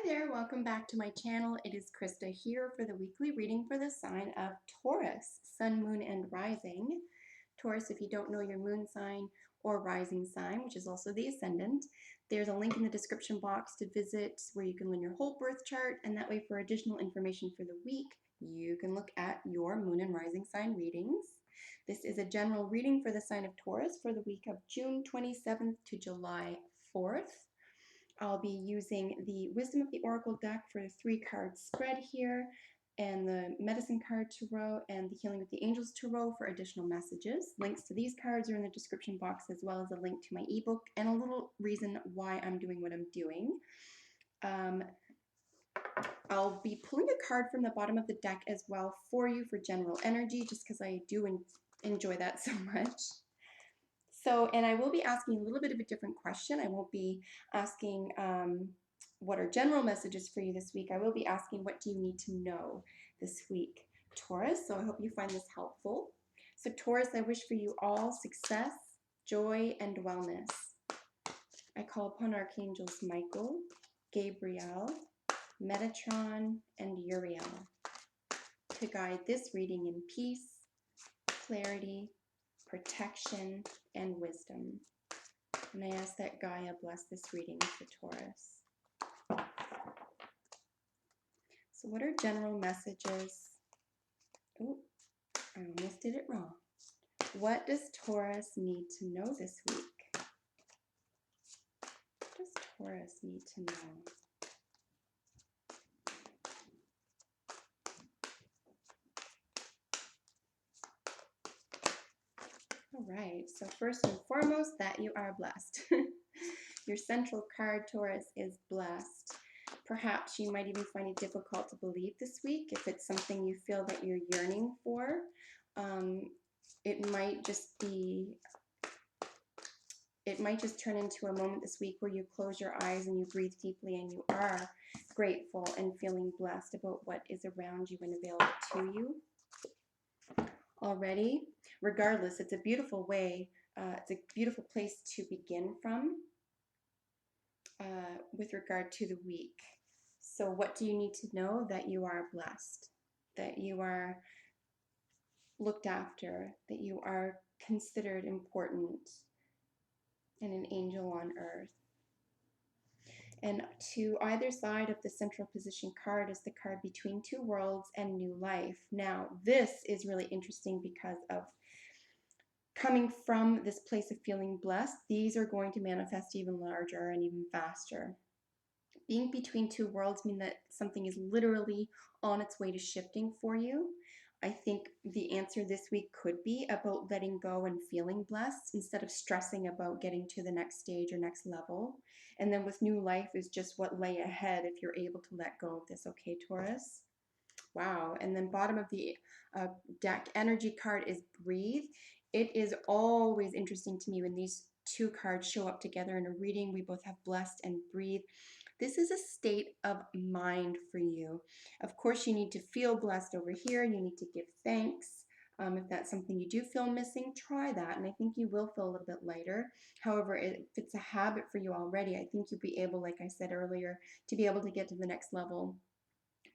there, welcome back to my channel. It is Krista here for the weekly reading for the sign of Taurus, Sun, Moon, and Rising. Taurus, if you don't know your moon sign or rising sign, which is also the ascendant, there's a link in the description box to visit where you can learn your whole birth chart, and that way for additional information for the week, you can look at your moon and rising sign readings. This is a general reading for the sign of Taurus for the week of June 27th to July 4th. I'll be using the Wisdom of the Oracle deck for the 3-card spread here, and the Medicine card tarot and the Healing with the Angels tarot for additional messages. Links to these cards are in the description box, as well as a link to my ebook and a little reason why I'm doing what I'm doing. I'll be pulling a card from the bottom of the deck as well for you for general energy, just because I do enjoy that so much. So, and I will be asking a little bit of a different question. I won't be asking what are general messages for you this week. I will be asking, what do you need to know this week, Taurus? So I hope you find this helpful. So Taurus, I wish for you all success, joy, and wellness. I call upon Archangels Michael, Gabriel, Metatron, and Uriel to guide this reading in peace, clarity, protection, and wisdom. And I ask that Gaia bless this reading for Taurus. So what are general messages? Oh, I almost did it wrong. What does Taurus need to know this week? What does Taurus need to know? All right, so first and foremost, that you are blessed. Your central card, Taurus, is blessed. Perhaps you might even find it difficult to believe this week if it's something you feel that you're yearning for. It might just turn into a moment this week where you close your eyes and you breathe deeply and you are grateful and feeling blessed about what is around you and available to you already. Regardless, it's a beautiful way, it's a beautiful place to begin from with regard to the week. So what do you need to know? That you are blessed, that you are looked after, that you are considered important and an angel on earth. And to either side of the central position card is the card Between Two Worlds and New Life. Now, this is really interesting because of coming from this place of feeling blessed, these are going to manifest even larger and even faster. Being between two worlds means that something is literally on its way to shifting for you. I think the answer this week could be about letting go and feeling blessed instead of stressing about getting to the next stage or next level. And then with New Life is just what lay ahead if you're able to let go of this, okay, Taurus? Wow. And then bottom of the deck energy card is Breathe. It is always interesting to me when these two cards show up together in a reading. We both have Blessed and Breathe. This is a state of mind for you. Of course, you need to feel blessed over here. You need to give thanks. If that's something you do feel missing, try that. And I think you will feel a little bit lighter. However, if it's a habit for you already, I think you'll be able, like I said earlier, to be able to get to the next level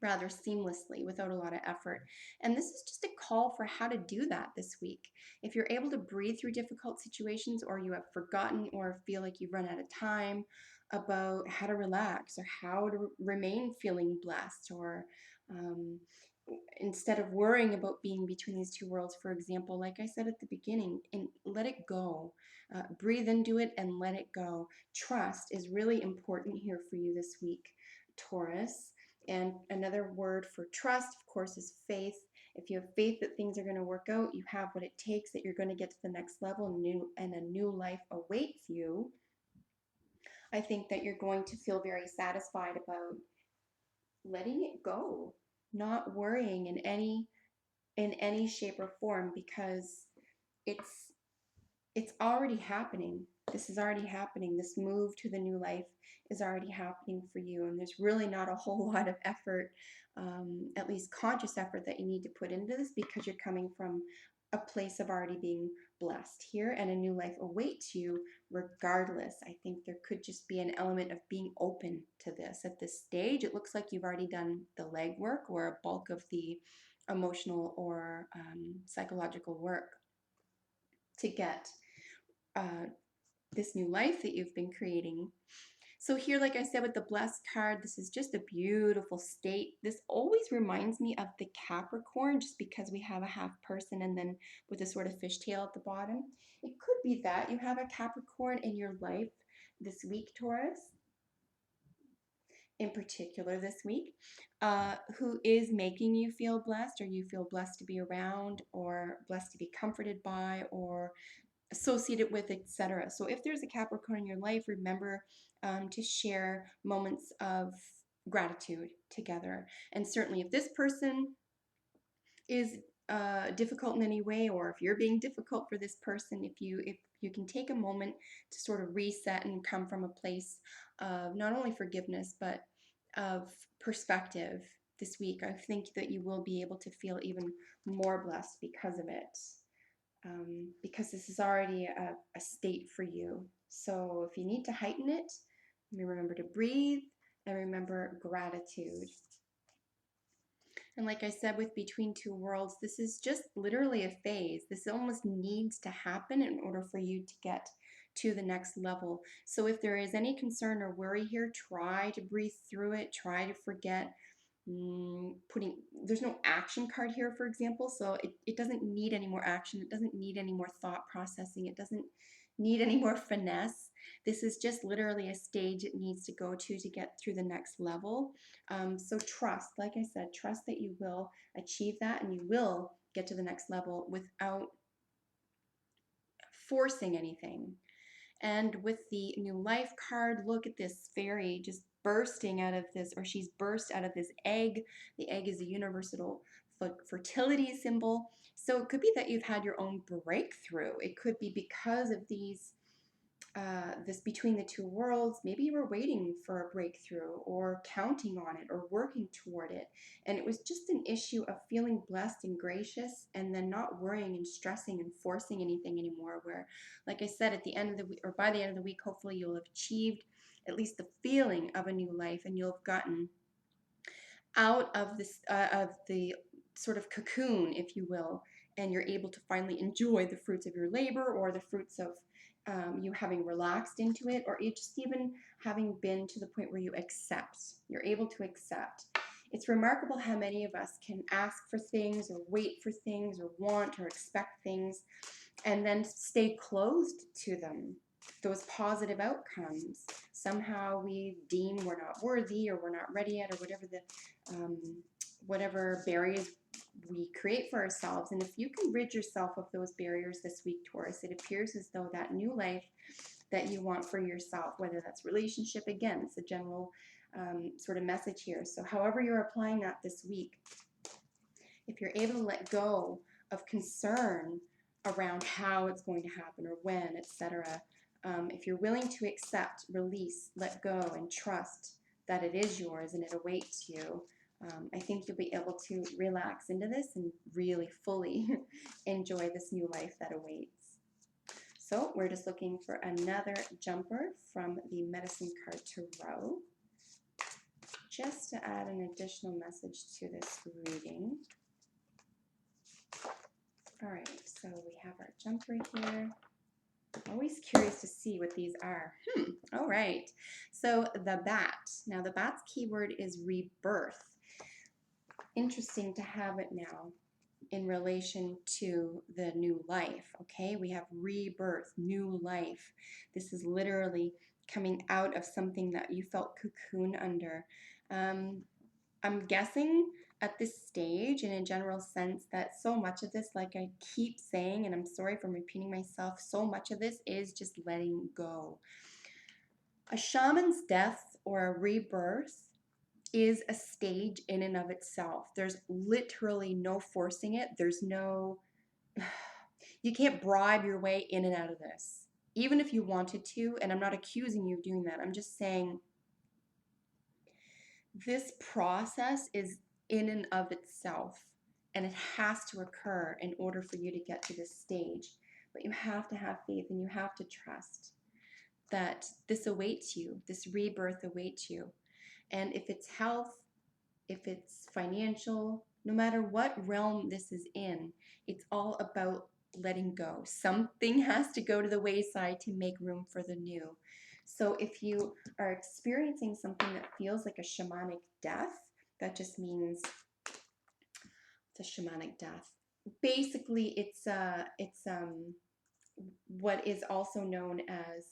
rather seamlessly without a lot of effort. And this is just a call for how to do that this week. If you're able to breathe through difficult situations, or you have forgotten or feel like you've run out of time about how to relax or how to remain feeling blessed, or instead of worrying about being between these two worlds, for example, like I said at the beginning, and let it go. Breathe into it and let it go. Trust is really important here for you this week, Taurus. And another word for trust, of course, is faith. If you have faith that things are going to work out, you have what it takes, that you're going to get to the next level and a new life awaits you. I think that you're going to feel very satisfied about letting it go, not worrying in any shape or form, because it's already happening. This is already happening. This move to the new life is already happening for you, and there's really not a whole lot of effort, at least conscious effort, that you need to put into this, because you're coming from a place of already being blessed here, and a new life awaits you regardless. I think there could just be an element of being open to this at this stage. It looks like you've already done the legwork or a bulk of the emotional or psychological work to get this new life that you've been creating. So here, like I said, with the blessed card, this is just a beautiful state. This always reminds me of the Capricorn, just because we have a half person and then with a sort of fishtail at the bottom. It could be that you have a Capricorn in your life this week, Taurus, in particular this week, who is making you feel blessed, or you feel blessed to be around, or blessed to be comforted by, or associated with, etc. So if there's a Capricorn in your life, remember to share moments of gratitude together. And certainly if this person is difficult in any way, or if you're being difficult for this person, if you can take a moment to sort of reset and come from a place of not only forgiveness but of perspective this week, I think that you will be able to feel even more blessed because of it. Because this is already a state for you. So if you need to heighten it, remember to breathe and remember gratitude. And like I said, with Between Two Worlds, this is just literally a phase. This almost needs to happen in order for you to get to the next level. So if there is any concern or worry here, try to breathe through it, try to forget. There's no action card here, for example, so it doesn't need any more action. It doesn't need any more thought processing. It doesn't need any more finesse. This is just literally a stage it needs to go to get through the next level. So trust, like I said, trust that you will achieve that and you will get to the next level without forcing anything. And with the new life card, look at this fairy just bursting out of this, or she's burst out of this egg. The egg is a universal fertility symbol. So it could be that you've had your own breakthrough. It could be because of this Between the Two Worlds. Maybe you were waiting for a breakthrough or counting on it or working toward it, and it was just an issue of feeling blessed and gracious and then not worrying and stressing and forcing anything anymore, where, like I said, at the end of the week, or by the end of the week, hopefully you'll have achieved at least the feeling of a new life, and you'll have gotten out of the sort of cocoon, if you will, and you're able to finally enjoy the fruits of your labor, or the fruits of you having relaxed into it, or just even having been to the point where you accept. You're able to accept. It's remarkable how many of us can ask for things, or wait for things, or want or expect things, and then stay closed to them, those positive outcomes. Somehow we deem we're not worthy, or we're not ready yet, or whatever barriers we create for ourselves. And if you can rid yourself of those barriers this week, Taurus, it appears as though that new life that you want for yourself, whether that's relationship, again, it's a general sort of message here. So however you're applying that this week, if you're able to let go of concern around how it's going to happen or when, etc., if you're willing to accept, release, let go, and trust that it is yours and it awaits you, I think you'll be able to relax into this and really fully enjoy this new life that awaits. So we're just looking for another jumper from the Medicine Card Tarot, just to add an additional message to this reading. All right, so we have our jumper here. Always curious to see what these are. All right, so the bat. Now the bat's keyword is rebirth. Interesting to have it now in relation to the new life. Okay, we have rebirth, new life. This is literally coming out of something that you felt cocoon under. I'm guessing at this stage, in a general sense, that so much of this, like I keep saying, and I'm sorry for repeating myself, so much of this is just letting go. A shaman's death or a rebirth is a stage in and of itself. There's literally no forcing it. There's no, you can't bribe your way in and out of this, even if you wanted to. And I'm not accusing you of doing that. I'm just saying this process is in and of itself, and it has to occur in order for you to get to this stage. but you have to have faith and you have to trust that this awaits you, this rebirth awaits you. And if it's health, if it's financial, no matter what realm this is in, it's all about letting go. Something has to go to the wayside to make room for the new. So if you are experiencing something that feels like a shamanic death, that just means it's a shamanic death. Basically, it's what is also known as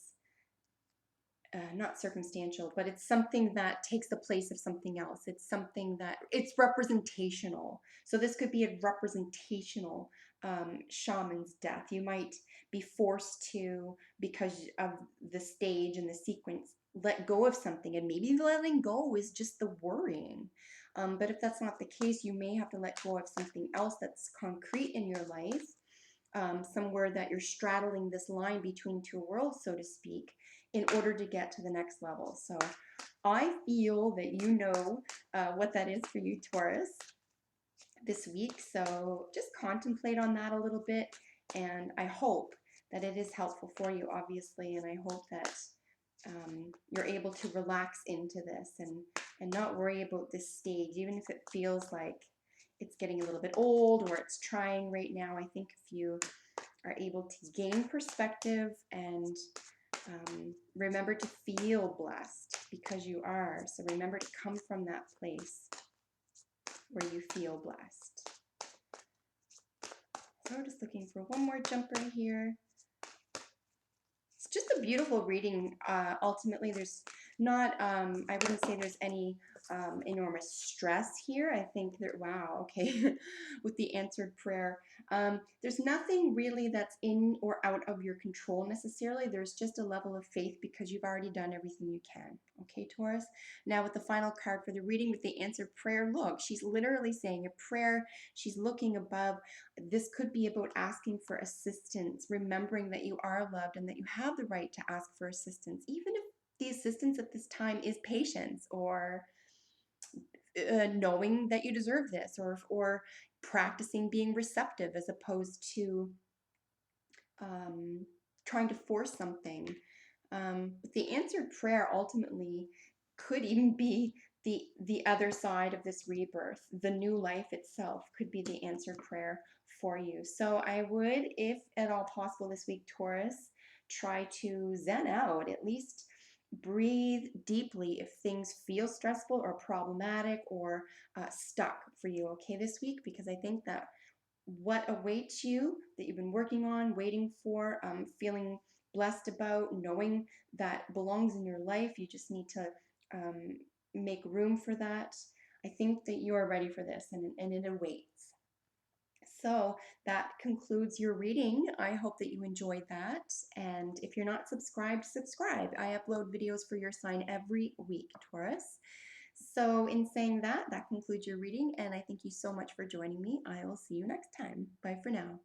not circumstantial, but it's something that takes the place of something else. It's something that it's representational. So this could be a representational shaman's death. You might be forced to, because of the stage and the sequence, let go of something, and maybe letting go is just the worrying. But if that's not the case, you may have to let go of something else that's concrete in your life, somewhere that you're straddling this line between two worlds, so to speak, in order to get to the next level. So I feel that you know what that is for you, Taurus, this week. So just contemplate on that a little bit. And I hope that it is helpful for you, obviously. And I hope that you're able to relax into this and not worry about this stage, even if it feels like it's getting a little bit old or it's trying right now. I think if you are able to gain perspective and remember to feel blessed, because you are. So remember to come from that place where you feel blessed. So we're just looking for one more jumper here. It's just a beautiful reading. Ultimately, there's not, I wouldn't say there's any enormous stress here. I think that, wow, okay, with the answered prayer. There's nothing really that's in or out of your control necessarily. There's just a level of faith because you've already done everything you can. Okay, Taurus? Now with the final card for the reading with the answered prayer, look, she's literally saying a prayer. She's looking above. This could be about asking for assistance, remembering that you are loved and that you have the right to ask for assistance, even if the assistance at this time is patience or knowing that you deserve this, or practicing being receptive as opposed to trying to force something. But the answered prayer ultimately could even be the other side of this rebirth. The new life itself could be the answered prayer for you. So I would, if at all possible this week, Taurus, try to zen out, at least breathe deeply if things feel stressful or problematic or stuck for you, okay, this week, because I think that what awaits you that you've been working on, waiting for, feeling blessed about, knowing that belongs in your life. You just need to make room for that. I think that you are ready for this, and it awaits. So that concludes your reading. I hope that you enjoyed that. And if you're not subscribed, subscribe. I upload videos for your sign every week, Taurus. So in saying that, that concludes your reading, and I thank you so much for joining me. I will see you next time. Bye for now.